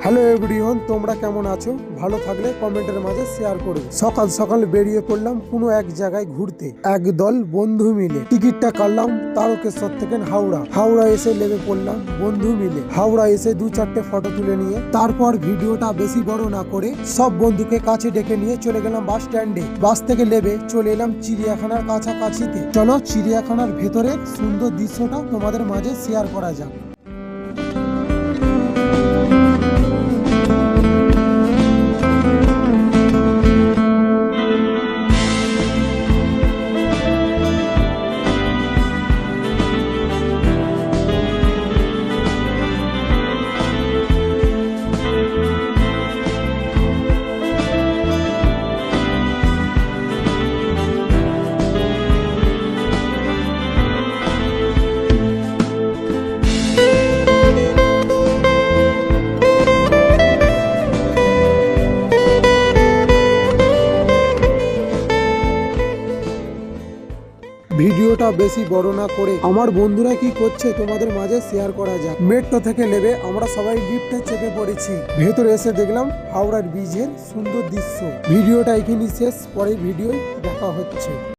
Hello everyone, তোমরা কেমন আছো? ভালো থাকলে কমেন্টের মাঝে শেয়ার করবে। সকাল সকাল বেরিয়ে পড়লাম কোনো এক জায়গায় ঘুরতে, একদল বন্ধু মিলে। টিকিটটা কাটলাম তারকেশ্বর থেকে হাওড়া এসে নেমে পড়লাম বন্ধু মিলে। হাওড়া এসে 2-4টে ফটো তুলে নিয়ে তারপর ভিডিওটা বেশি বড় না করে সব বন্ধুকে কাছে ডেকে নিয়ে চলে গেলাম বাস স্ট্যান্ডে। বাস থেকে নেমে চলে এলাম চিড়িয়াখানার কাছাকাছিতে। চলো চিড়িয়াখানার ভেতরে সুন্দর দৃশ্যটা তোমাদের মাঝে শেয়ার করা যাক। ভিডিওটা বেশি বড় না করে আমার বন্ধুরা কি করছে তোমাদের মাঝে শেয়ার করা যাক। মেট্রো থেকে নেমে আমরা সবাই লিফটে চেপে পড়েছি। ভেতরে এসে দেখলাম হাওড়ার ব্রিজের সুন্দর দৃশ্য। ভিডিওটা এখানেই শেষ, পরের ভিডিও দেখা হচ্ছে।